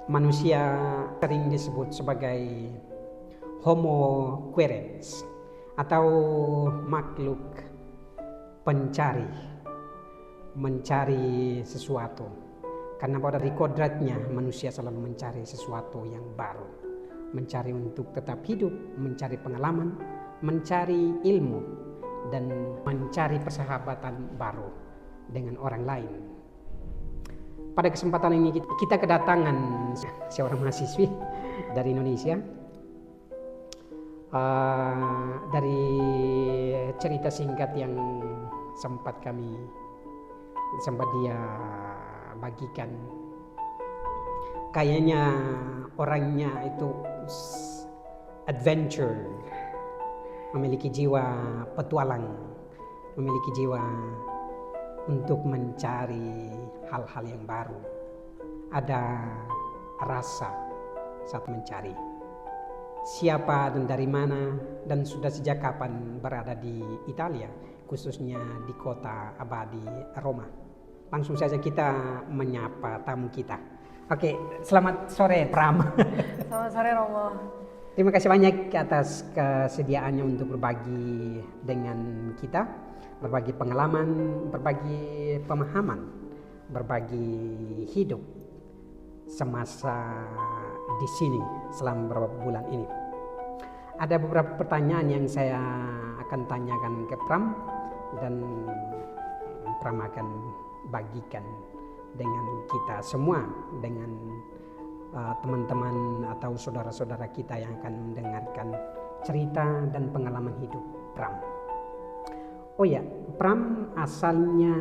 Manusia sering disebut sebagai Homo querens atau makhluk pencari, mencari sesuatu. Karena pada kodratnya manusia selalu mencari sesuatu yang baru, mencari untuk tetap hidup, mencari pengalaman, mencari ilmu, dan mencari persahabatan baru dengan orang lain. Pada kesempatan ini kita kedatangan seorang mahasiswi dari Indonesia. Dari cerita singkat yang sempat dia bagikan, kayaknya orangnya itu adventure, memiliki jiwa petualang, memiliki jiwa untuk mencari hal-hal yang baru. Ada rasa saat mencari siapa dan dari mana dan sudah sejak kapan berada di Italia, khususnya di kota abadi Roma. Langsung saja kita menyapa tamu kita. Oke, selamat sore Pram. Selamat sore Romo. Terima kasih banyak atas kesediaannya untuk berbagi dengan kita, berbagi pengalaman, berbagi pemahaman, berbagi hidup semasa di sini selama beberapa bulan ini. Ada beberapa pertanyaan yang saya akan tanyakan ke Pram dan Pram akan bagikan dengan kita semua, dengan teman-teman atau saudara-saudara kita yang akan mendengarkan cerita dan pengalaman hidup Pram. Oh ya, Pram asalnya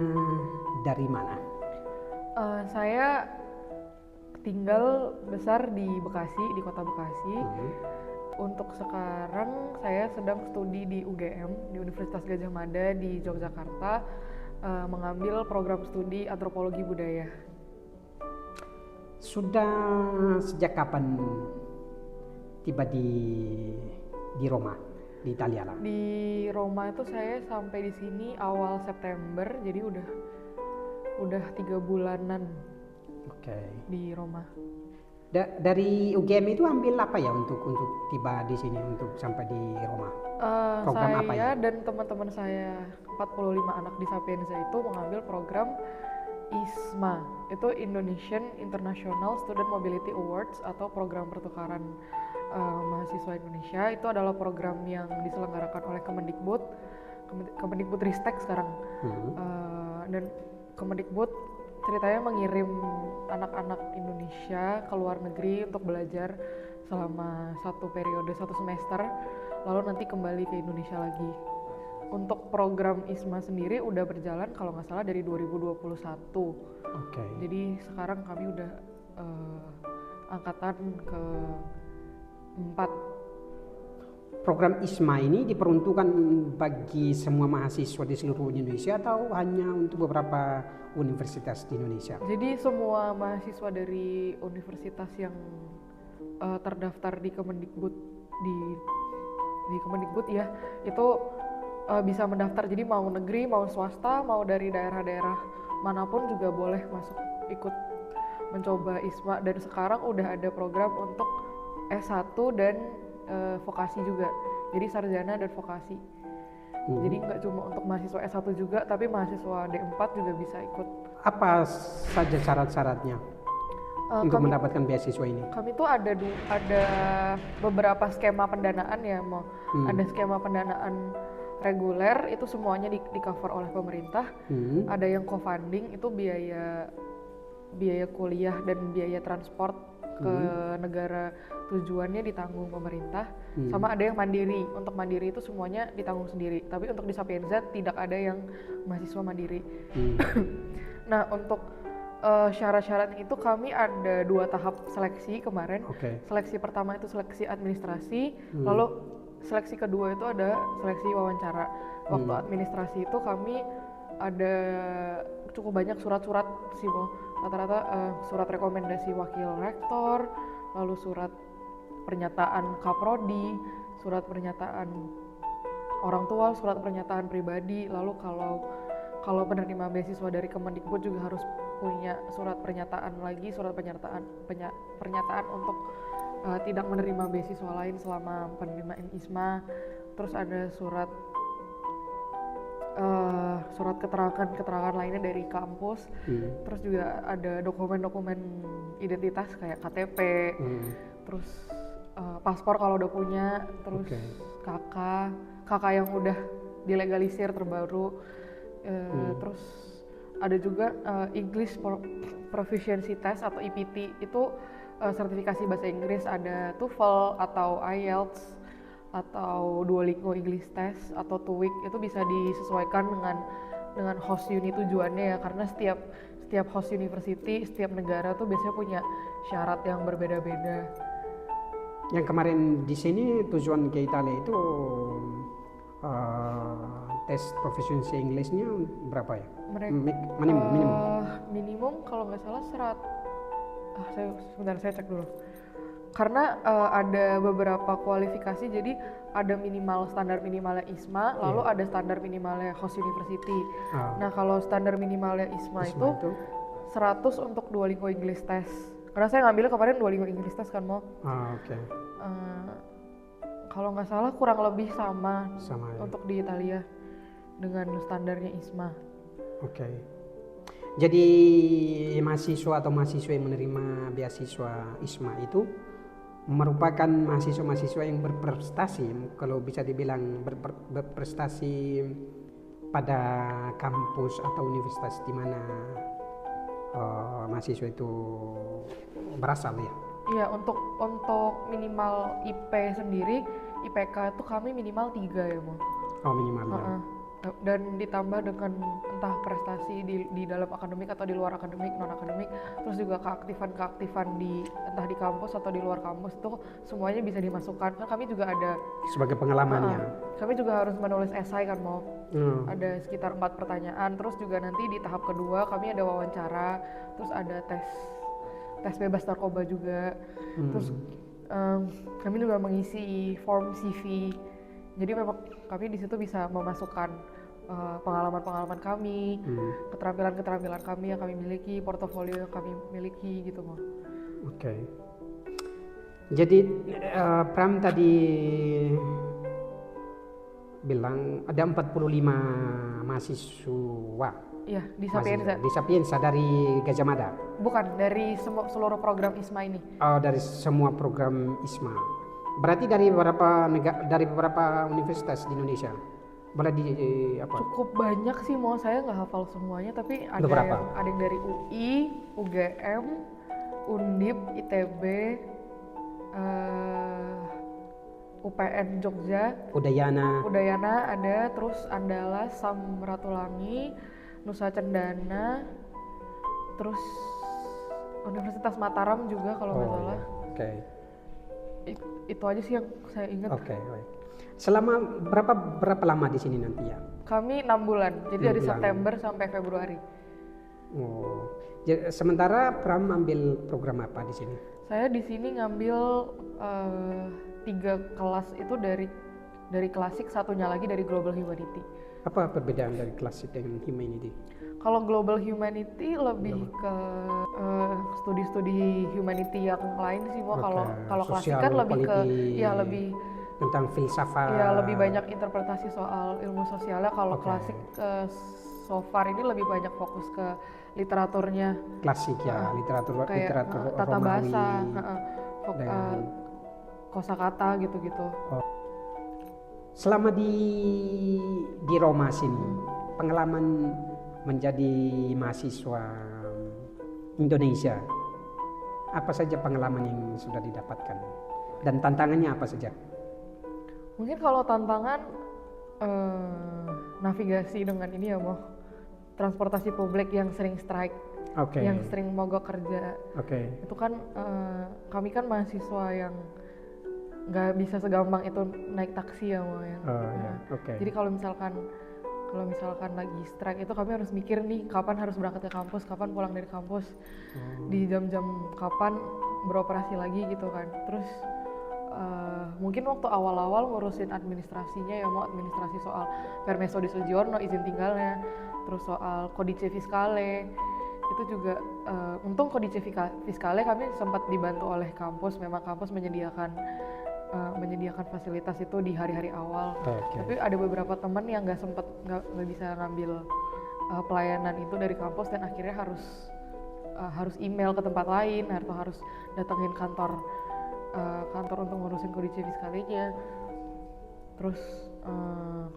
dari mana? Saya tinggal besar di Bekasi, di kota Bekasi. Untuk sekarang saya sedang studi di UGM, di Universitas Gadjah Mada di Yogyakarta, mengambil program studi antropologi budaya. Sudah sejak kapan tiba di Roma, di Italia lah? Di Roma itu saya sampai di sini awal September, jadi udah 3 bulanan. Oke. Di Roma. Dari UGM itu ambil apa ya untuk tiba di sini, untuk sampai di Roma? Program saya apa ya? Dan teman-teman saya 45 anak di Sapienza itu mengambil program ISMA, itu Indonesian International Student Mobility Awards atau program pertukaran mahasiswa Indonesia. Itu adalah program yang diselenggarakan oleh Kemendikbudristek sekarang. Dan Kemendikbud ceritanya mengirim anak-anak Indonesia ke luar negeri untuk belajar selama 1 semester, lalu nanti kembali ke Indonesia lagi. Untuk program ISMA sendiri udah berjalan kalau nggak salah dari 2021. Jadi sekarang kami udah angkatan ke-4. Program ISMA ini diperuntukkan bagi semua mahasiswa di seluruh Indonesia atau hanya untuk beberapa universitas di Indonesia? Jadi semua mahasiswa dari universitas yang terdaftar di Kemendikbud di Kemendikbud ya, itu bisa mendaftar. Jadi mau negeri, mau swasta, mau dari daerah-daerah manapun juga boleh masuk ikut mencoba ISMA. Dan sekarang udah ada program untuk S1 dan vokasi juga, jadi sarjana dan vokasi. Jadi nggak cuma untuk mahasiswa S1 juga, tapi mahasiswa D4 juga bisa ikut. Apa saja syarat-syaratnya untuk mendapatkan beasiswa ini? Kami tuh ada beberapa skema pendanaan ya, ada skema pendanaan reguler, itu semuanya di cover oleh pemerintah. Ada yang co-funding, itu biaya kuliah dan biaya transport ke negara tujuannya ditanggung pemerintah. Sama ada yang mandiri. Untuk mandiri itu semuanya ditanggung sendiri. Tapi untuk di Sapienza tidak ada yang mahasiswa mandiri. Nah, untuk syarat-syarat itu kami ada 2 tahap seleksi kemarin. Seleksi pertama itu seleksi administrasi, lalu seleksi kedua itu ada seleksi wawancara. Waktu administrasi itu kami ada cukup banyak surat-surat sih, rata-rata surat rekomendasi wakil rektor, lalu surat pernyataan kaprodi, surat pernyataan orang tua, surat pernyataan pribadi. Lalu kalau penerima beasiswa dari Kemendikbud juga harus punya surat pernyataan lagi, surat pernyataan untuk tidak menerima beasiswa lain selama penerimaan ISMA. Terus ada surat keterangan lainnya dari kampus. Terus juga ada dokumen-dokumen identitas kayak KTP, terus paspor kalau udah punya, terus KK yang udah dilegalisir terbaru, terus ada juga English Proficiency Test atau EPT, itu sertifikasi bahasa Inggris, ada TOEFL atau IELTS atau Duolingo English Test atau TOEIC. Itu bisa disesuaikan dengan host uni tujuannya ya, karena setiap host university, setiap negara tuh biasanya punya syarat yang berbeda-beda. Yang kemarin di sini tujuan ke Italia itu tes proficiency Englishnya berapa ya? Minimum kalau nggak salah saya cek dulu. Karena ada beberapa kualifikasi, jadi ada standar minimalnya ISMA, lalu ada standar minimalnya host university. Nah kalau standar minimalnya ISMA itu 100 untuk Duolingo English Test. Karena saya ngambil kemarin Duolingo English Test kan mau. Kalau nggak salah kurang lebih sama ya? Untuk di Italia dengan standarnya ISMA. Jadi mahasiswa atau mahasiswa yang menerima beasiswa ISMA itu merupakan mahasiswa-mahasiswa yang berprestasi, kalau bisa dibilang berprestasi pada kampus atau universitas di mana mahasiswa itu berasal ya. Iya, untuk minimal IP sendiri, IPK itu kami minimal 3 ya, Mo. Minimal. Dan ditambah dengan entah prestasi di dalam akademik atau di luar akademik, non akademik, terus juga keaktifan entah di kampus atau di luar kampus, itu semuanya bisa dimasukkan. Kan kami juga ada sebagai pengalamannya. Kami juga harus menulis esai kan, Mo. Ada sekitar 4 pertanyaan, terus juga nanti di tahap kedua kami ada wawancara, terus ada tes bebas narkoba juga. Terus kami juga mengisi form CV. Jadi memang kami di situ bisa memasukkan pengalaman-pengalaman kami, keterampilan-keterampilan kami yang kami miliki, portofolio yang kami miliki gitu, Mo. Jadi Pram tadi bilang ada 45 mahasiswa. Iya, di Sapienza. Di Sapienza dari Gajah Mada? Bukan, dari seluruh program ISMA ini. Dari semua program ISMA. Berarti dari beberapa universitas di Indonesia? Boleh apa? Cukup banyak sih, Mo. Saya nggak hafal semuanya, tapi ada yang dari UI, UGM, Undip, ITB, UPN Jogja, Udayana ada, terus Andalas, Samratulangi, Nusa Cendana, terus Universitas Mataram juga kalau nggak salah. Itu aja sih yang saya ingat. Selama berapa lama di sini nanti ya? Kami 6 bulan, jadi dari September sampai Februari. Sementara Pram ambil program apa di sini? Saya di sini ngambil 3 kelas itu dari klasik, satunya lagi dari Global Humanity. Apa perbedaan dari klasik dengan humanity? Kalau Global Humanity lebih ke studi-studi humanity yang lain sih, Mo. Kalau klasik kan lebih ke lebih tentang filsafat. Ya, lebih banyak interpretasi soal ilmu sosialnya. Kalau klasik so far ini lebih banyak fokus ke literaturnya. Klasik ya, literatur tata Romawi, bahasa, kosakata gitu-gitu. Selama di Roma sini, pengalaman menjadi mahasiswa Indonesia, apa saja pengalaman yang sudah didapatkan dan tantangannya apa saja? Mungkin kalau tantangan navigasi dengan ini ya, Mo, transportasi publik yang sering strike, yang sering mogok kerja. Itu kan kami kan mahasiswa yang nggak bisa segampang itu naik taksi ya, Mo, ya. Jadi kalau misalkan lagi strike itu kami harus mikir nih kapan harus berangkat ke kampus, kapan pulang dari kampus, di jam-jam kapan beroperasi lagi gitu kan. Terus mungkin waktu awal-awal ngurusin administrasinya ya, Mau administrasi soal permesso di soggiorno, izin tinggalnya, terus soal codice fiscale, itu juga untung kondisi fiskalnya kami sempat dibantu oleh kampus. Memang kampus menyediakan fasilitas itu di hari-hari awal. Tapi ada beberapa teman yang nggak bisa ngambil pelayanan itu dari kampus dan akhirnya harus email ke tempat lain atau harus datengin kantor untuk ngurusin kondisi fiskalnya. Terus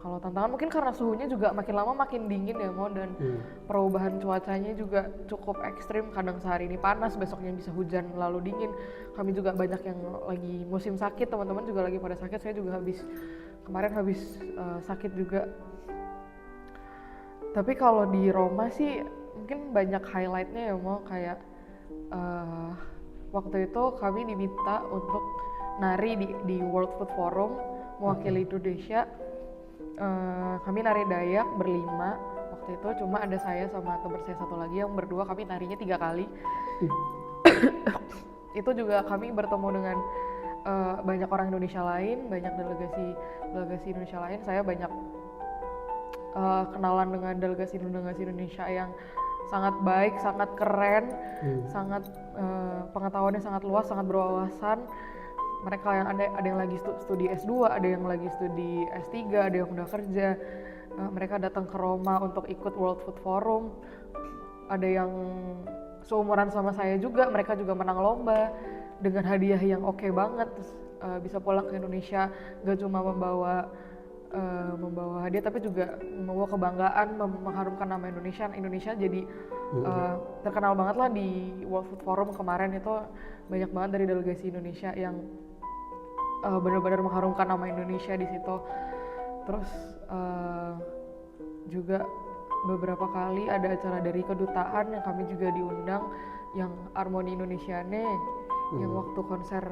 kalau tantangan mungkin karena suhunya juga makin lama makin dingin ya Mo, dan perubahan cuacanya juga cukup ekstrim. Kadang sehari ini panas, besoknya bisa hujan lalu dingin. Kami juga banyak yang lagi musim sakit, teman-teman juga lagi pada sakit. Saya juga kemarin habis sakit juga. Tapi kalau di Roma sih mungkin banyak highlightnya ya Mo, kayak waktu itu kami diminta untuk nari di World Food Forum mewakili Indonesia. Kami nari Dayak berlima waktu itu, cuma ada saya sama teman saya satu lagi yang berdua, kami narinya 3 kali. Itu juga kami bertemu dengan banyak orang Indonesia lain, banyak delegasi Indonesia lain. Saya banyak kenalan dengan delegasi Indonesia yang sangat baik, sangat keren, sangat pengetahuannya sangat luas, sangat berwawasan. Mereka yang ada yang lagi studi S2, ada yang lagi studi S3, ada yang udah kerja. Mereka datang ke Roma untuk ikut World Food Forum. Ada yang seumuran sama saya juga, mereka juga menang lomba dengan hadiah yang oke banget. Terus bisa pulang ke Indonesia, gak cuma membawa hadiah tapi juga membawa kebanggaan, mengharumkan nama Indonesia jadi terkenal banget lah di World Food Forum kemarin. Itu banyak banget dari delegasi Indonesia yang benar-benar mengharumkan nama Indonesia di situ. Terus juga beberapa kali ada acara dari kedutaan yang kami juga diundang, yang Harmoni Indonesiane, yang waktu konser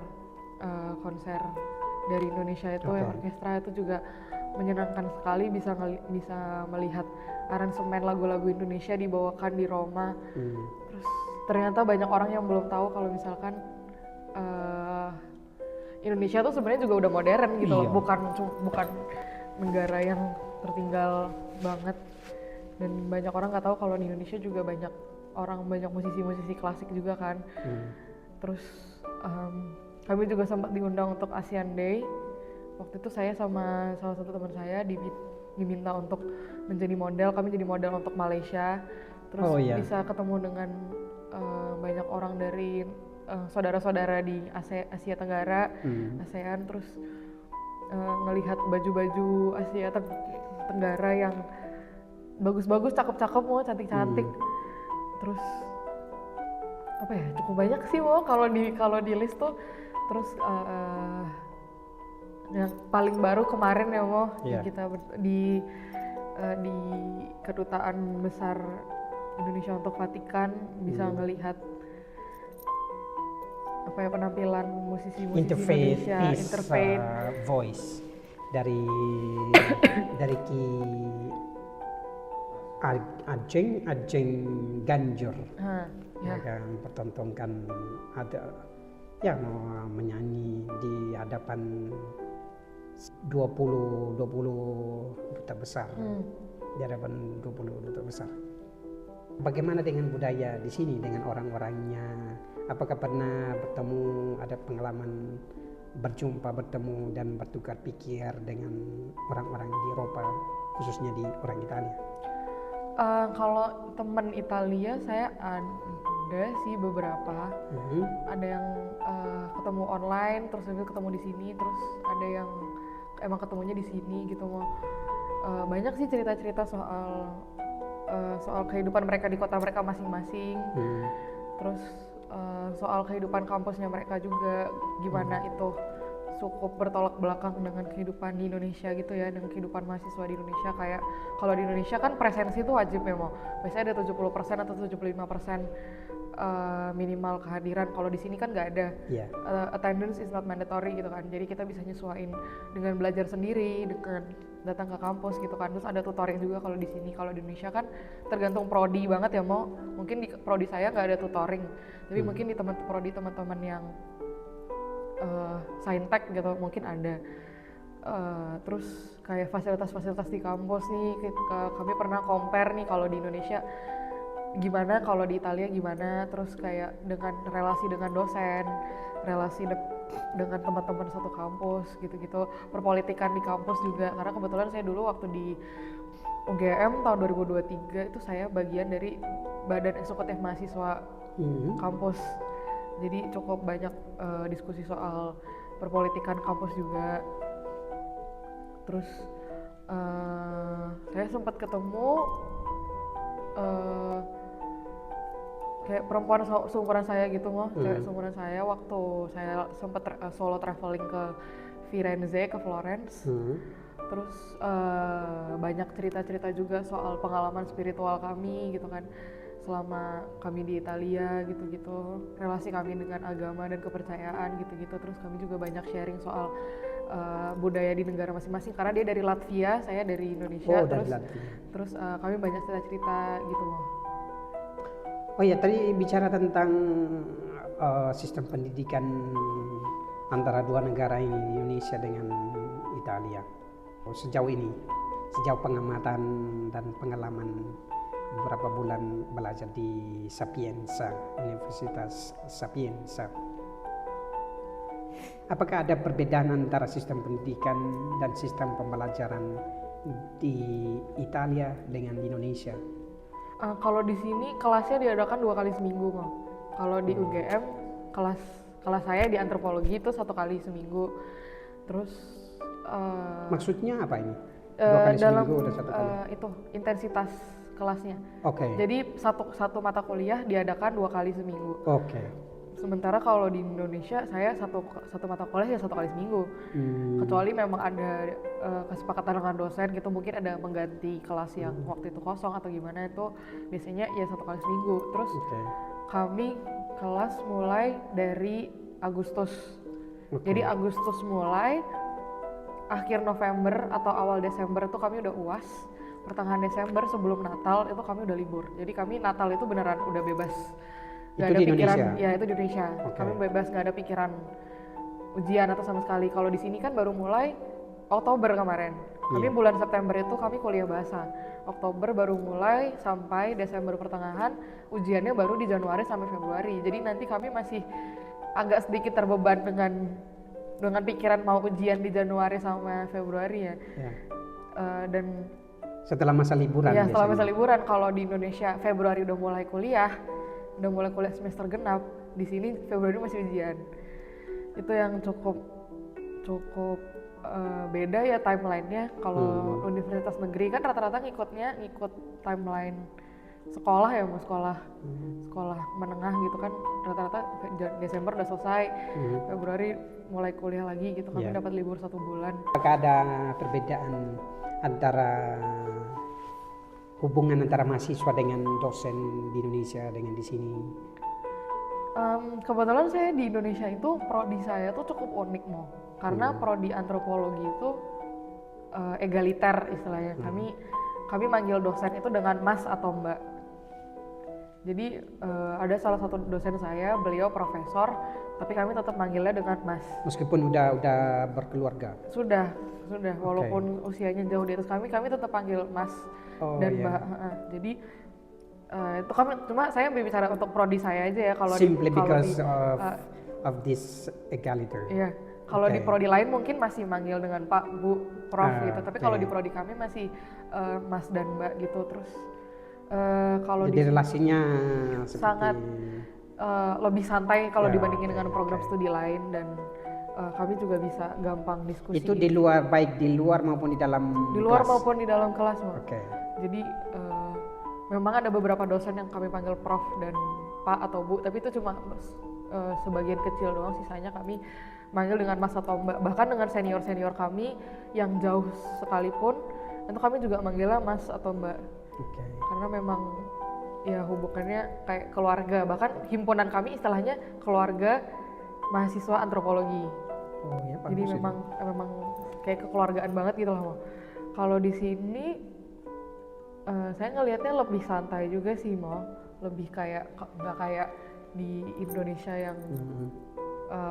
dari Indonesia itu, yang orkestra itu juga menyenangkan sekali bisa melihat aransemen lagu-lagu Indonesia dibawakan di Roma. Terus ternyata banyak orang yang belum tahu kalau misalkan Indonesia tuh sebenarnya juga udah modern gitu loh, bukan negara yang tertinggal banget. Dan banyak orang nggak tahu kalau di Indonesia juga banyak musisi-musisi klasik juga kan. Terus kami juga sempat diundang untuk ASEAN Day. Waktu itu saya sama salah satu teman saya diminta untuk menjadi model. Kami jadi model untuk Malaysia. Terus bisa ketemu dengan banyak orang dari saudara-saudara di Asia Tenggara, ASEAN. Terus ngelihat baju-baju Asia Tenggara yang bagus-bagus, cakep-cakep, mau cantik-cantik. Terus apa ya, cukup banyak sih mau kalau di list tuh. Terus yang paling baru kemarin ya mau kita di kedutaan besar Indonesia untuk Vatikan bisa ngelihat apa ya, penampilan musisi-musisi Indonesia, interfaith voice dari Ki Ajeng Ganjur yang pertontonkan ada mau menyanyi di hadapan 20 duta besar, di hadapan 20 duta besar. Bagaimana dengan budaya di sini, dengan orang-orangnya? Apakah pernah bertemu, ada pengalaman bertemu dan bertukar pikir dengan orang-orang di Eropa, khususnya di orang Italia? Kalau teman Italia saya ada sih beberapa. Ada yang ketemu online, terus ketemu di sini, terus ada yang emang ketemunya di sini gitu. Banyak sih cerita-cerita soal kehidupan mereka di kota mereka masing-masing. Terus soal kehidupan kampusnya mereka juga, gimana itu cukup bertolak belakang dengan kehidupan di Indonesia gitu ya, dengan kehidupan mahasiswa di Indonesia. Kayak kalau di Indonesia kan presensi itu wajib ya mau, biasanya ada 70% atau 75% minimal kehadiran. Kalau di sini kan nggak ada, attendance is not mandatory gitu kan, jadi kita bisa nyesuaiin dengan belajar sendiri, dengan datang ke kampus gitu kan. Terus ada tutoring juga kalau di sini. Kalau di Indonesia kan tergantung prodi banget ya mau, mungkin di prodi saya nggak ada tutoring, tapi mungkin di teman-teman yang saintek gitu mungkin ada. Terus kayak fasilitas-fasilitas di kampus nih, kami pernah compare nih, kalau di Indonesia gimana kalau di Italia gimana, terus kayak dengan relasi dengan dosen, relasi dengan teman-teman satu kampus gitu-gitu, perpolitikan di kampus juga, karena kebetulan saya dulu waktu di UGM tahun 2023 itu saya bagian dari badan eksekutif mahasiswa kampus, jadi cukup banyak diskusi soal perpolitikan kampus juga. Terus saya sempat ketemu kayak perempuan seumuran saya gitu cewek seumuran saya waktu saya sempat solo traveling ke Firenze, ke Florence. Terus banyak cerita-cerita juga soal pengalaman spiritual kami gitu kan selama kami di Italia gitu-gitu, relasi kami dengan agama dan kepercayaan gitu-gitu. Terus kami juga banyak sharing soal budaya di negara masing-masing, karena dia dari Latvia, saya dari Indonesia. Terus kami banyak cerita-cerita gitu loh. Oh ya, tadi bicara tentang sistem pendidikan antara dua negara ini, Indonesia dengan Italia. Sejauh ini, sejauh pengamatan dan pengalaman beberapa bulan belajar di Sapienza, Universitas Sapienza, apakah ada perbedaan antara sistem pendidikan dan sistem pembelajaran di Italia dengan di Indonesia? Kalau di sini kelasnya diadakan 2 kali seminggu, Bang. Kalau di UGM kelas saya di antropologi itu 1 kali seminggu. Terus maksudnya apa ini? 2 kali dalam seminggu udah 1 kali? Itu intensitas kelasnya. Oke. Jadi satu mata kuliah diadakan 2 kali seminggu. Oke. Sementara kalau di Indonesia saya satu mata kuliah ya 1 kali seminggu. Kecuali memang ada kesepakatan dengan dosen gitu, mungkin ada mengganti kelas yang waktu itu kosong atau gimana, itu biasanya ya 1 kali seminggu. Terus kami kelas mulai dari Agustus. Jadi Agustus mulai, akhir November atau awal Desember itu kami udah UAS. Pertengahan Desember sebelum Natal itu kami udah libur. Jadi kami Natal itu beneran udah bebas. Gak ada pikiran, Indonesia? Ya itu di Indonesia. Kami bebas, gak ada pikiran ujian atau sama sekali. Kalau di sini kan baru mulai Oktober kemarin. Kami bulan September itu kami kuliah bahasa. Oktober baru mulai sampai Desember pertengahan. Ujiannya baru di Januari sampai Februari. Jadi nanti kami masih agak sedikit terbeban dengan pikiran mau ujian di Januari sama Februari ya. Dan setelah masa liburan. Ya setelah masa liburan. Kalau di Indonesia Februari udah mulai kuliah semester genap, di sini Februari masih ujian. Itu yang cukup beda ya timelinenya. Kalau universitas negeri kan rata-rata ngikut timeline sekolah ya, mau sekolah menengah gitu kan, rata-rata Desember udah selesai, Februari mulai kuliah lagi gitu. Kami dapat libur 1 bulan. Apakah ada perbedaan antara hubungan antara mahasiswa dengan dosen di Indonesia dengan di sini? Kebetulan saya di Indonesia itu prodi saya tuh cukup unik karena prodi antropologi itu egaliter istilahnya. Kami manggil dosen itu dengan Mas atau Mbak. Jadi ada salah satu dosen saya, beliau profesor, tapi kami tetap manggilnya dengan Mas. Meskipun udah berkeluarga? Sudah, walaupun usianya jauh di atas kami tetap panggil Mas dan Mbak. Jadi itu kami, cuma saya berbicara untuk prodi saya aja ya. Kalau simply because of this egaliter. Iya. Kalau di prodi lain mungkin masih manggil dengan Pak, Bu, Prof gitu. Tapi kalau di prodi kami masih Mas dan Mbak gitu. Terus kalau jadi relasinya sangat lebih santai kalau dibandingin dengan program studi lain, dan kami juga bisa gampang diskusi. Itu di luar, baik di luar maupun di dalam kelas? Maupun di dalam kelas. Jadi memang ada beberapa dosen yang kami panggil Prof dan Pak atau Bu, tapi itu cuma sebagian kecil doang. Sisanya kami manggil dengan Mas atau Mbak. Bahkan dengan senior-senior kami yang jauh sekalipun, itu kami juga manggilnya Mas atau Mbak. Karena memang ya hubungannya kayak keluarga. Bahkan himpunan kami istilahnya keluarga mahasiswa antropologi. Jadi memang kayak kekeluargaan banget gitu loh. Kalau di sini saya ngelihatnya lebih santai juga sih, lebih kayak nggak kayak di Indonesia yang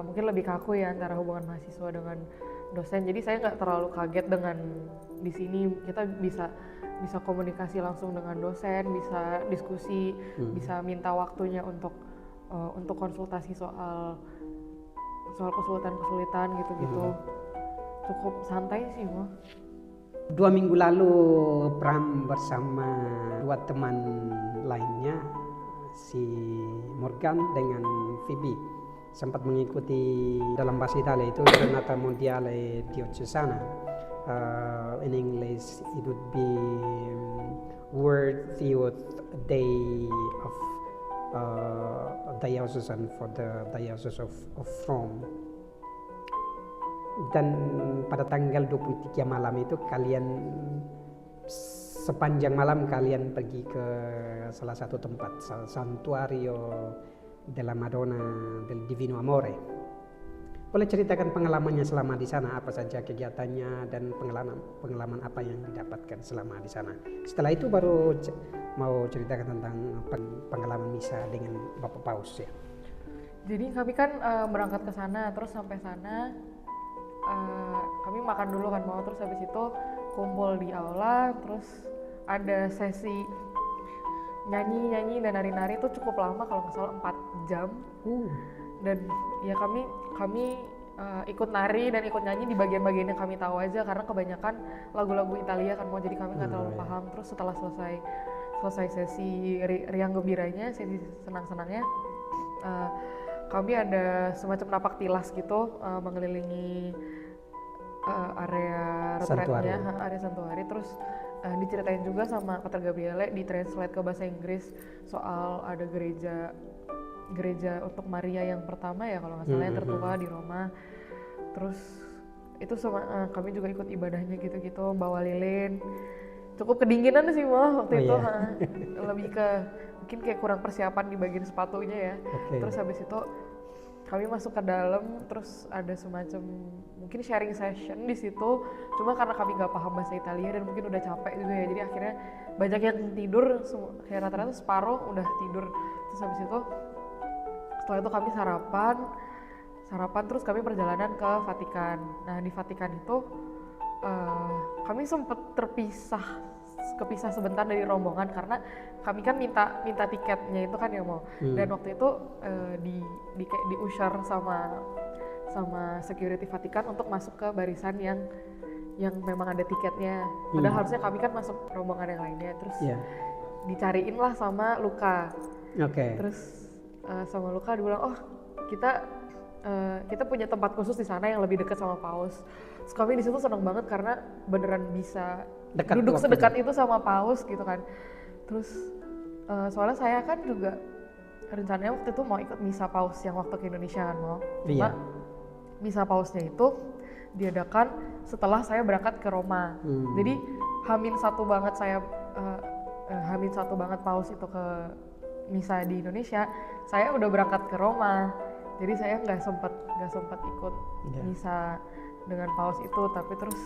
mungkin lebih kaku ya antara hubungan mahasiswa dengan dosen. Jadi saya nggak terlalu kaget dengan di sini kita bisa bisa komunikasi langsung dengan dosen, bisa diskusi, bisa minta waktunya untuk konsultasi soal kesulitan gitu-gitu. Cukup santai sih mah. 2 minggu lalu Pram bersama 2 teman lainnya, si Morgan dengan Phoebe, sempat mengikuti dalam bahasa Italia itu Giornata Mondiale Diocesana. In English it would be World Youth Day of Diocesan for the Diocese of Rome. Dan pada tanggal 23 malam itu kalian sepanjang malam kalian pergi ke salah satu tempat, Santuario della Madonna del Divino Amore. Boleh ceritakan pengalamannya selama di sana, apa saja kegiatannya dan pengalaman apa yang didapatkan selama di sana. Setelah itu baru mau ceritakan tentang pengalaman misa dengan Bapak Paus ya. Jadi kami kan berangkat ke sana, terus sampai sana kami makan dulu kan mau, terus habis itu kumpul di aula, terus ada sesi nyanyi dan nari-nari itu cukup lama, kalau nggak salah 4 jam. Dan ya kami ikut nari dan ikut nyanyi di bagian-bagian yang kami tahu aja, karena kebanyakan lagu-lagu Italia kan mau, jadi kami nggak terlalu paham. Terus setelah selesai sesi riang gembiranya, sesi senang-senangnya, kami ada semacam napak tilas gitu mengelilingi area retretnya, area santuari. Terus diceritain juga sama Pater Gabriele, ditranslate ke bahasa Inggris soal ada gereja untuk Maria yang pertama ya kalau nggak salah, yang tertua di Roma. Terus itu sama kami juga ikut ibadahnya gitu-gitu, bawa lilin. Cukup kedinginan sih waktu itu. Lebih ke mungkin kayak kurang persiapan di bagian sepatunya ya. Terus habis itu kami masuk ke dalam, terus ada semacam mungkin sharing session di situ. Cuma karena kami nggak paham bahasa Italia dan mungkin udah capek juga ya, jadi akhirnya banyak yang tidur, kayak rata-rata separuh udah tidur. Terus habis itu setelah itu kami sarapan terus kami perjalanan ke Vatikan. Nah di Vatikan itu kami sempat kepisah sebentar dari rombongan karena kami kan minta tiketnya itu kan ya mau. Dan waktu itu diusher sama security Vatikan untuk masuk ke barisan yang memang ada tiketnya. Padahal harusnya kami kan masuk rombongan yang lainnya. Terus dicariin lah sama Luca. Terus sama Luca dibilang, oh kita punya tempat khusus di sana yang lebih dekat sama Paus. Terus kami di situ senang banget karena beneran bisa duduk sedekat itu sama Paus gitu kan. Terus soalnya saya kan juga rencananya waktu itu mau ikut misa Paus yang waktu ke Indonesia kan mau. Cuma misa Pausnya itu diadakan setelah saya berangkat ke Roma. Jadi H-1 banget Paus itu ke misa di Indonesia, saya udah berangkat ke Roma. Jadi saya nggak sempat ikut misa dengan Paus itu, tapi terus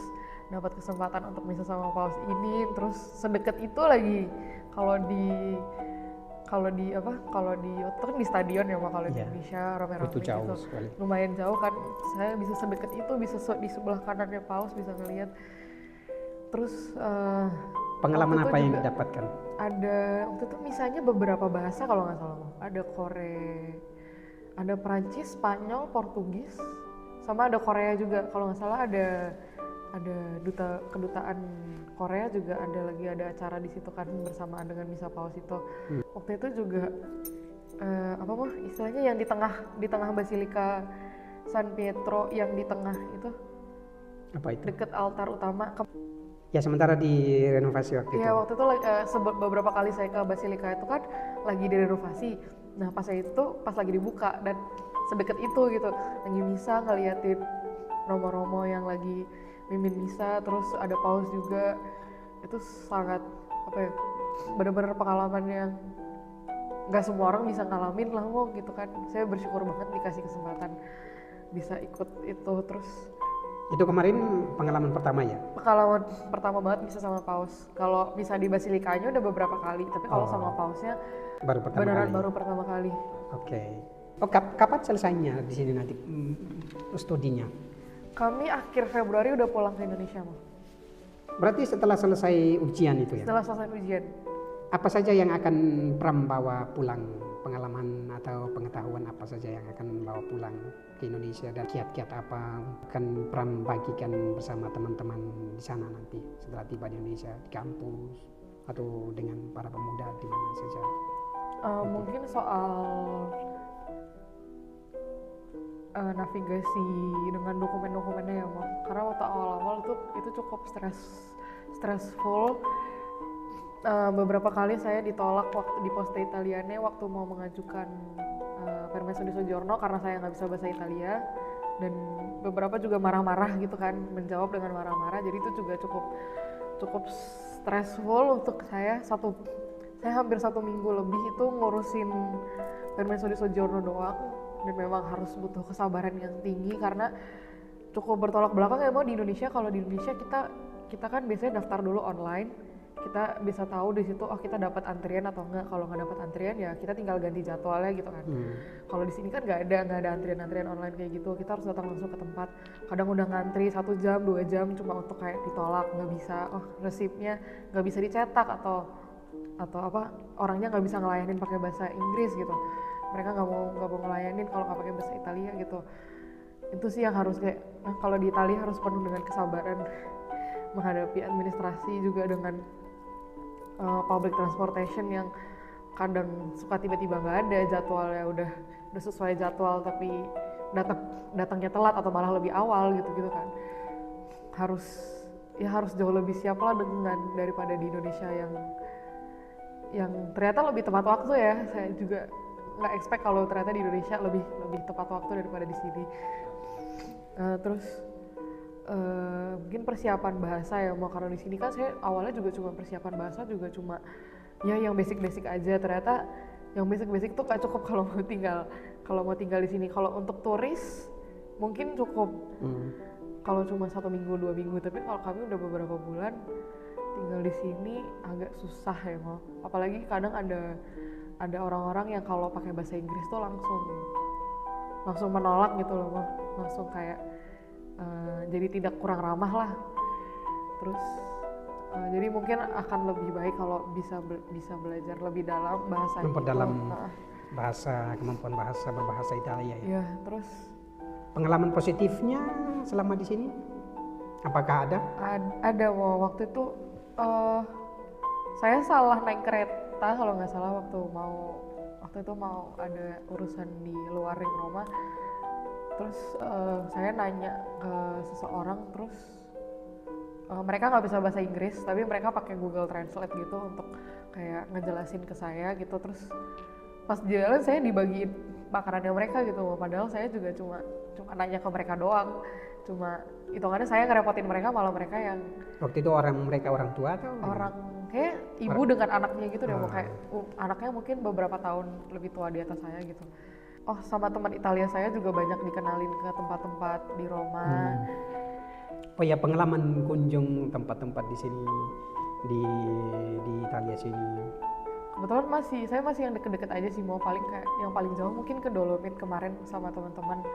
dapat kesempatan untuk misa sama Paus ini, terus sedekat itu lagi. Kalau di itu kan di stadion ya, kalau di Indonesia rame-rame gitu, lumayan jauh kan. Saya bisa sedekat itu, bisa di sebelah kanannya Paus, bisa ngelihat. Terus pengalaman apa yang didapatkan? Ada waktu itu misanya beberapa bahasa kalau nggak salah, ada ada Perancis, Spanyol, Portugis, sama ada Korea juga kalau nggak salah. Ada kedutaan Korea juga ada acara di situ kan bersamaan dengan misa Paus itu. Waktu itu juga istilahnya yang di tengah Basilika San Pietro, yang di tengah itu apa itu? Deket altar utama. Ya sementara direnovasi waktu itu. Iya waktu itu beberapa kali saya ke Basilika itu kan lagi direnovasi. Nah pas lagi dibuka dan sedekat itu gitu, lagi misa ngeliatin romo-romo yang lagi mimpin misa, terus ada Paus juga. Itu sangat benar-benar pengalaman yang nggak semua orang bisa ngalamin lah gitu kan. Saya bersyukur banget dikasih kesempatan bisa ikut itu. Terus itu kemarin pengalaman pertama ya? Pengalaman pertama banget bisa sama Paus. Kalau bisa di Basilikanya udah beberapa kali, tapi kalau sama Pausnya baru pertama kali. Oke. Oh, kapan selesainya di sini nanti studinya? Kami akhir Februari udah pulang ke Indonesia, Berarti setelah selesai ujian itu ya? Setelah selesai ujian. Apa saja yang akan Pram bawa pulang? Pengalaman atau pengetahuan apa saja yang akan bawa pulang ke Indonesia, dan kiat-kiat apa akan Pram bagikan bersama teman-teman di sana nanti setelah tiba di Indonesia, di kampus atau dengan para pemuda di mana saja? Mungkin soal navigasi dengan dokumen-dokumennya ya, Mo. Karena waktu awal-awal itu cukup stressful. Beberapa kali saya ditolak waktu di Poste Italiane waktu mau mengajukan permesso di soggiorno karena saya nggak bisa bahasa Italia, dan beberapa juga marah-marah gitu kan, menjawab dengan marah-marah. Jadi itu juga cukup stressful untuk saya. Saya hampir 1 minggu lebih itu ngurusin permesso di soggiorno doang, dan memang harus butuh kesabaran yang tinggi karena cukup bertolak belakang ya, Mau. Di Indonesia, kalau di Indonesia kita kan biasanya daftar dulu online, kita bisa tahu di situ kita dapat antrian atau enggak. Kalau nggak dapat antrian ya kita tinggal ganti jadwalnya gitu kan. Kalau di sini kan nggak ada antrian online kayak gitu, kita harus datang langsung ke tempat. Kadang udah ngantri 1 jam 2 jam cuma untuk kayak ditolak, nggak bisa, resipnya nggak bisa dicetak atau apa, orangnya nggak bisa ngelayanin pakai bahasa Inggris gitu, mereka nggak mau ngelayanin kalau nggak pakai bahasa Italia gitu. Itu sih yang harus kayak, kalau di Italia harus penuh dengan kesabaran menghadapi administrasi, juga dengan public transportation yang kadang suka tiba-tiba nggak ada jadwalnya, udah sesuai jadwal tapi datangnya telat atau malah lebih awal gitu kan. Harus jauh lebih siap lah daripada di Indonesia yang ternyata lebih tepat waktu ya. Saya juga nggak expect kalau ternyata di Indonesia lebih tepat waktu daripada di sini. Terus mungkin persiapan bahasa ya, Mau. Karena di sini kan saya awalnya juga cuma persiapan bahasa juga cuma ya yang basic aja. Ternyata yang basic tuh gak cukup kalau mau tinggal di sini. Kalau untuk turis mungkin cukup kalau cuma 1 minggu 2 minggu, tapi kalau kami udah beberapa bulan tinggal di sini agak susah ya, Mau. Apalagi kadang ada orang-orang yang kalau pakai bahasa Inggris tuh langsung menolak gitu loh, Mau. Langsung kayak jadi tidak kurang ramah lah. Terus jadi mungkin akan lebih baik kalau bisa belajar lebih dalam bahasa itu. Memperdalam kemampuan berbahasa Italia ya. Ya, terus pengalaman positifnya selama di sini apakah ada? Ada, Mau. Waktu itu saya salah naik kereta kalau nggak salah waktu itu mau ada urusan di luar ring Roma. Terus saya nanya ke seseorang, terus mereka nggak bisa bahasa Inggris tapi mereka pakai Google Translate gitu untuk kayak ngejelasin ke saya gitu. Terus pas jalan saya dibagiin makanannya mereka gitu, padahal saya juga cuma nanya ke mereka doang. Cuma hitungannya saya ngerepotin mereka, malah mereka yang waktu itu orang tua atau orang kayak ibu dengan anaknya gitu deh. Kayak anaknya mungkin beberapa tahun lebih tua di atas saya gitu. Sama teman Italia saya juga banyak dikenalin ke tempat-tempat di Roma. Oh ya, pengalaman kunjung tempat-tempat di sini di Italia sini. Kebetulan saya masih yang deket-deket aja sih, Mau. Yang paling jauh mungkin ke Dolomit kemarin sama teman-teman.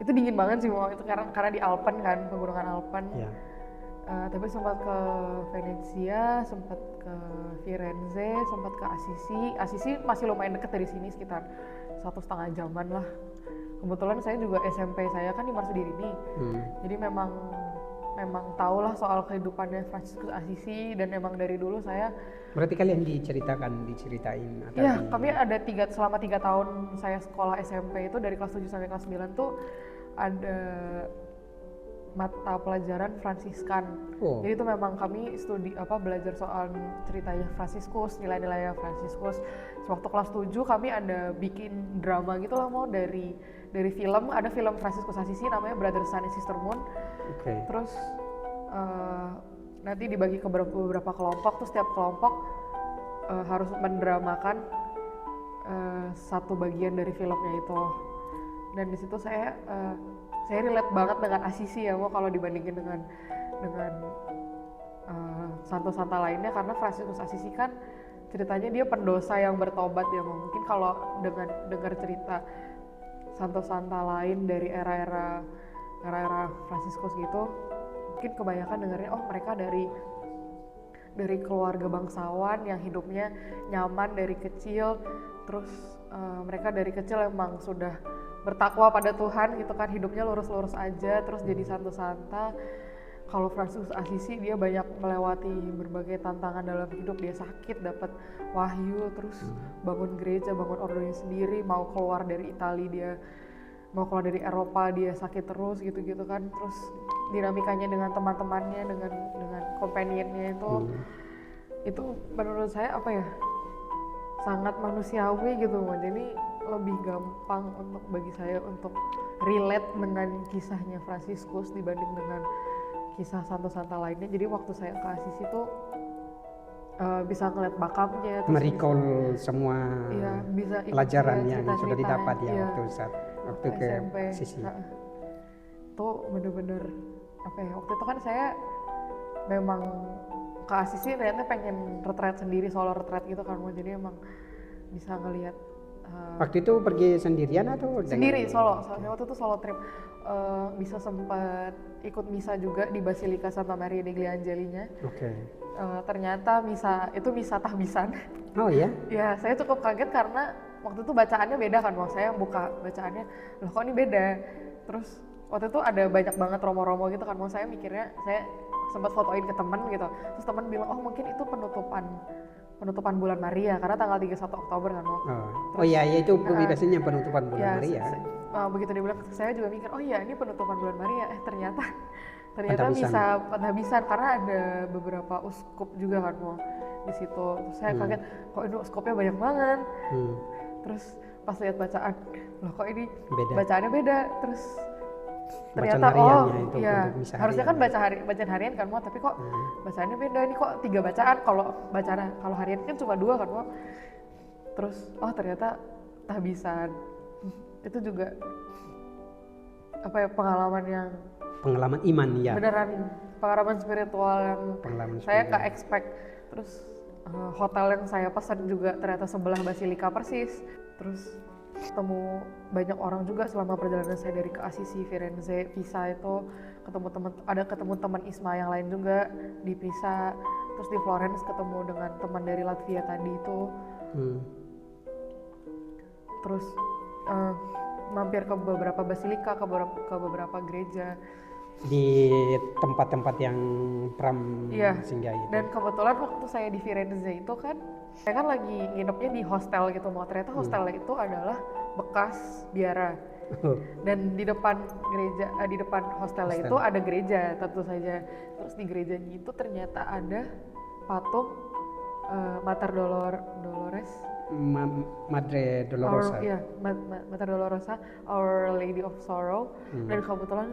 Itu dingin banget sih, Mau. Itu karena di Alpen kan, pegunungan Alpen. Ya. Tapi sempat ke Venezia, sempat ke Firenze, sempat ke Assisi masih lumayan deket dari sini, sekitar 1,5 jaman lah. Kebetulan saya juga SMP saya kan di Marsudirini, jadi memang tahulah soal kehidupannya Fransiskus Assisi, dan memang dari dulu saya. Berarti kalian diceritain atau Iya, kami ada selama 3 tahun saya sekolah SMP itu dari kelas 7 sampai kelas 9 tuh ada mata pelajaran Fransiskan. Jadi itu memang kami belajar soal ceritanya Fransiskus, nilai-nilainya Fransiskus. Waktu kelas 7 kami ada bikin drama gitu lah, Mau, dari film. Ada film Fransiskus Assisi namanya Brother Sun and Sister Moon. Terus nanti dibagi ke beberapa kelompok, terus setiap kelompok harus mendramakan satu bagian dari filmnya itu. Dan di situ saya relate banget dengan Assisi ya, Mau, kalau dibandingin dengan santo-santa lainnya, karena Fransiskus Assisi kan ceritanya dia pendosa yang bertobat ya, Mau. Mungkin kalau dengar cerita santo-santa lain dari era-era Fransiskus gitu, mungkin kebanyakan dengerin oh mereka dari keluarga bangsawan yang hidupnya nyaman dari kecil, terus mereka dari kecil emang sudah bertakwa pada Tuhan gitu kan, hidupnya lurus-lurus aja, terus jadi santo-santa. Kalau Fransiskus Assisi dia banyak melewati berbagai tantangan dalam hidup, dia sakit, dapat wahyu, terus bangun gereja, bangun ordenya sendiri, mau keluar dari Italia dia, mau keluar dari Eropa dia sakit terus gitu-gitu kan, terus dinamikanya dengan teman-temannya, dengan companionnya itu menurut saya apa ya, sangat manusiawi gitu. Jadi lebih gampang untuk bagi saya untuk relate dengan kisahnya Fransiskus dibanding dengan kisah santo-santa lainnya. Jadi waktu saya ke Assisi tuh bisa ngeliat makamnya, merecall semua bisa pelajaran yang sudah didapat ya waktu ke SMP. Assisi. Tuh bener-bener apa ya, waktu itu kan saya memang ke Assisi ternyata pengen retret sendiri, solo retret gitu kan, jadi emang bisa ngelihat. Waktu itu pergi sendirian atau sendiri solo? Waktu itu solo trip. Bisa sempat ikut misa juga di Basilika Santa Maria degli Angeli-nya. Ternyata misa tahbisan. Oh iya? Ya, saya cukup kaget karena waktu itu bacaannya beda kan, saya buka bacaannya, loh kok ini beda. Terus waktu itu ada banyak banget romo-romo gitu kan, saya mikirnya, saya sempat fotoin ke teman gitu, terus teman bilang oh mungkin itu penutupan bulan Maria karena tanggal 31 Oktober kan. Oh iya itu publikasinya penutupan bulan Maria. Begitu dia bilang, saya juga mikir oh iya ini penutupan bulan Maria, ternyata bisa penghabisan karena ada beberapa uskup juga kan di situ. Terus saya kaget kok ini uskupnya banyak banget. Terus pas lihat bacaan, loh kok ini bacaannya beda. Terus ternyata harusnya kan bacaan harian kan tapi kok bacaannya beda, ini kok 3 bacaan, kalau harian kan cuma 2 kan terus ternyata tahbisan. Itu juga apa ya, pengalaman iman ya, beneran pengalaman spiritual yang saya nggak expect. Terus hotel yang saya pesan juga ternyata sebelah Basilika persis. Terus ketemu banyak orang juga selama perjalanan saya dari ke Assisi, Firenze, Pisa itu, ketemu teman Isma yang lain juga di Pisa. Terus di Florence ketemu dengan teman dari Latvia tadi itu. Terus mampir ke beberapa basilika, ke beberapa gereja di tempat-tempat yang Pram singgah itu. Dan kebetulan waktu saya di Firenze itu kan, saya kan lagi nginepnya di hostel gitu, ternyata hostelnya itu adalah bekas biara. Dan di depan gereja, di depan hostelnya itu ada gereja tentu saja. Terus di gerejanya itu ternyata ada patung Mater Dolores, Madre Dolorosa. Mater Dolorosa, Our Lady of Sorrow. Dan kebetulan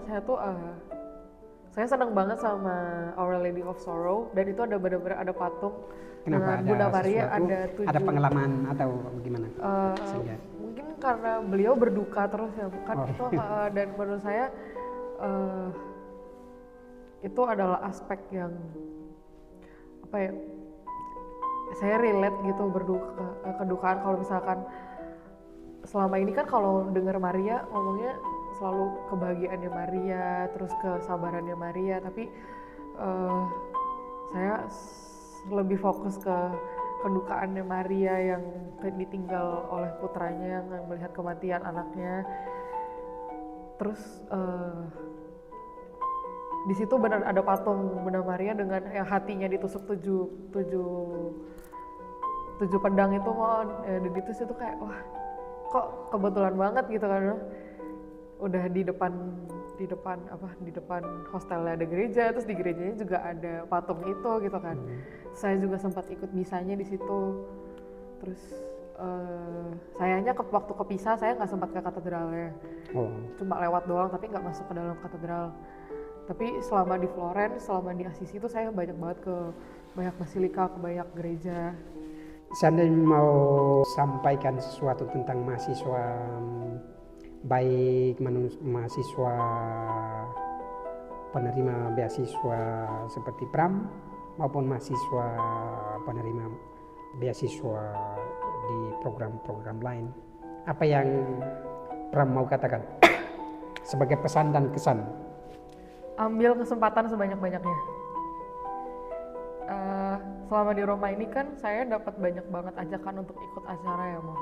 saya senang banget sama Our Lady of Sorrow, dan itu ada benar-benar ada patung. Kenapa ada Bunda Maria, ada pengalaman atau bagaimana? Mungkin karena beliau berduka terus ya, bukan itu. Dan menurut saya itu adalah aspek yang apa ya, saya relate gitu, kedukaan. Kalau misalkan selama ini kan kalau dengar Maria ngomongnya selalu kebahagiaannya Maria, terus kesabarannya Maria, tapi saya lebih fokus ke kedukaannya Maria yang ditinggal oleh putranya, yang melihat kematian anaknya. Terus di situ benar ada patung Bunda Maria dengan yang hatinya ditusuk tujuh pedang itu dan itu situ kayak wah kok kebetulan banget gitu kan, udah di depan hostelnya ada gereja, terus di gerejanya juga ada patung itu gitu kan. Saya juga sempat ikut misanya di situ. Terus sayangnya waktu ke Pisa saya nggak sempat ke katedralnya, cuma lewat doang tapi nggak masuk ke dalam katedral. Tapi selama di Florence, selama di Assisi itu saya banyak banget ke banyak basilika, ke banyak gereja. Saya mau sampaikan sesuatu tentang mahasiswa, baik mahasiswa penerima beasiswa seperti Pram maupun mahasiswa penerima beasiswa di program-program lain. Apa yang Pram mau katakan sebagai pesan dan kesan ambil kesempatan sebanyak-banyaknya. Selama di Roma ini kan saya dapat banyak banget ajakan untuk ikut acara ya Mo.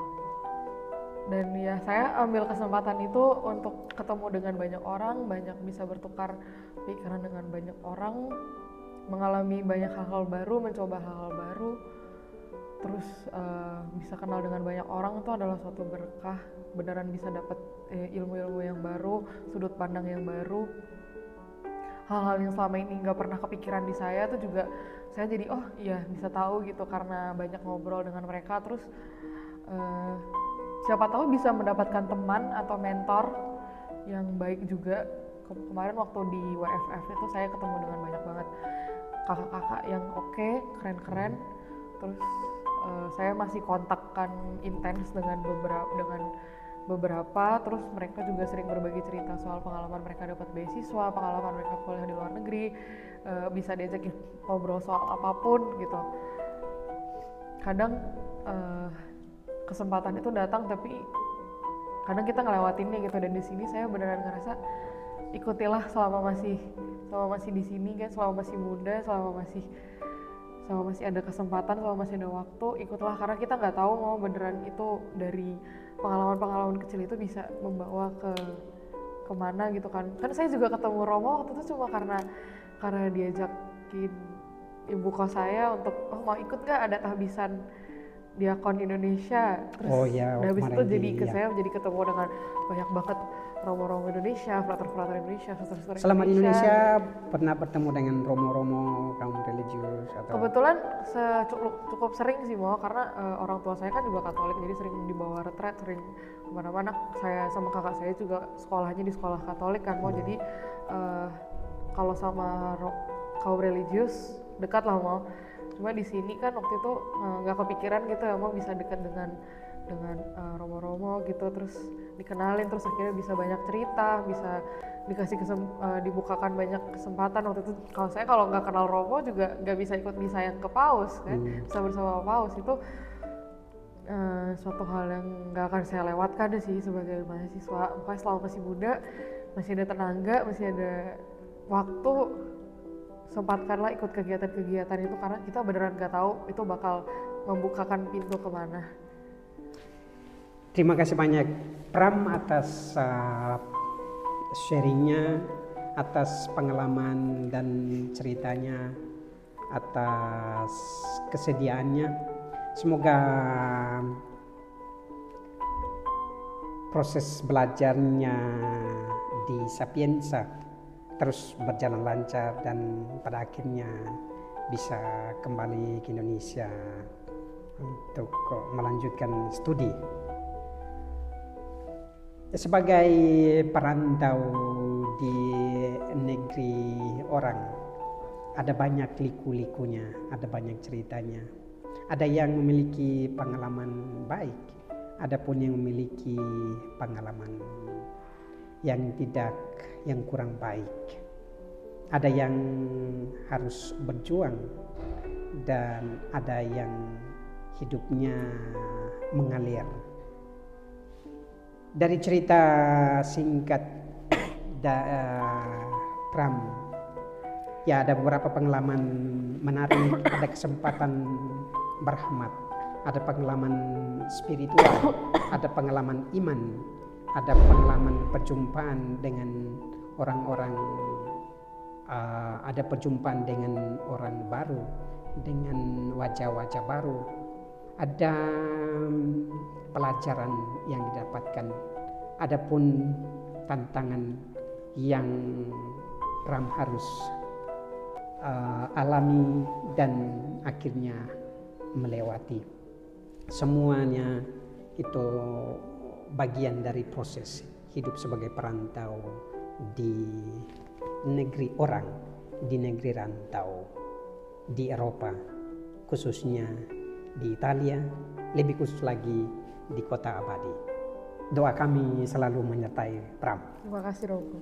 Dan ya saya ambil kesempatan itu untuk ketemu dengan banyak orang, banyak bisa bertukar pikiran dengan banyak orang, mengalami banyak hal-hal baru, mencoba hal-hal baru, terus bisa kenal dengan banyak orang itu adalah suatu berkah. Beneran bisa dapat ilmu-ilmu yang baru, sudut pandang yang baru, hal-hal yang selama ini nggak pernah kepikiran di saya tuh juga saya jadi oh iya bisa tahu gitu karena banyak ngobrol dengan mereka. Terus siapa tahu bisa mendapatkan teman atau mentor yang baik juga. Kemarin waktu di WFF itu saya ketemu dengan banyak banget kakak-kakak yang oke, keren-keren. Terus saya masih kontakkan intens dengan beberapa, terus mereka juga sering berbagi cerita soal pengalaman mereka dapat beasiswa, pengalaman mereka kuliah di luar negeri, bisa diajakin ngobrol soal apapun gitu. Kadang kesempatan itu datang tapi kadang kita ngelewatinnya gitu. Dan di sini saya beneran ngerasa ikutilah selama masih di sini kan, selama masih muda, selama masih ada kesempatan, selama masih ada waktu, ikutlah karena kita nggak tahu mau beneran itu dari pengalaman-pengalaman kecil itu bisa membawa kemana gitu kan. Kan saya juga ketemu Romo waktu itu cuma karena diajakin ibu kos saya untuk mau ikut nggak ada tahbisan Diakon Indonesia. Terus habis itu jadi saya jadi ketemu dengan banyak banget Romo-Romo Indonesia, frater-frater Indonesia, suster-suster Indonesia. Selama di Indonesia pernah bertemu dengan Romo-Romo kaum religius atau? Kebetulan cukup sering sih Mo, karena orang tua saya kan juga Katolik, jadi sering dibawa retret, sering kemana-mana. Saya sama kakak saya juga sekolahnya di sekolah Katolik kan Mo, jadi kalau sama kaum religius dekat lah Mo. Cuma di sini kan waktu itu nggak kepikiran gitu ya Mo bisa dekat dengan Romo-Romo gitu, terus dikenalin, terus akhirnya bisa banyak cerita, bisa dikasih dibukakan banyak kesempatan. Waktu itu kalau nggak kenal Romo juga nggak bisa ikut misa yang ke Paus kan, bisa bersama Paus. Itu suatu hal yang nggak akan saya lewatkan sih sebagai mahasiswa. Makanya selama masih muda, masih ada tenaga, masih ada waktu, sempatkanlah ikut kegiatan-kegiatan itu karena kita beneran nggak tahu itu bakal membukakan pintu kemana. Terima kasih banyak Pram atas sharingnya, atas pengalaman dan ceritanya, atas kesediaannya. Semoga proses belajarnya di Sapienza terus berjalan lancar dan pada akhirnya bisa kembali ke Indonesia untuk melanjutkan studi. Sebagai perantau di negeri orang, ada banyak liku-likunya, ada banyak ceritanya. Ada yang memiliki pengalaman baik, ada pun yang memiliki pengalaman yang kurang baik. Ada yang harus berjuang dan ada yang hidupnya mengalir. Dari cerita singkat Pram, ya ada beberapa pengalaman menarik, ada kesempatan berahmat, ada pengalaman spiritual, ada pengalaman iman, ada pengalaman perjumpaan dengan orang-orang, ada perjumpaan dengan orang baru, dengan wajah-wajah baru, ada pelajaran yang didapatkan, ada pun tantangan yang Pram harus alami dan akhirnya melewati. Semuanya itu bagian dari proses hidup sebagai perantau di negeri orang, di negeri rantau, di Eropa, khususnya di Italia, lebih khusus lagi di Kota Abadi. Doa kami selalu menyertai Pram. Terima kasih Romo.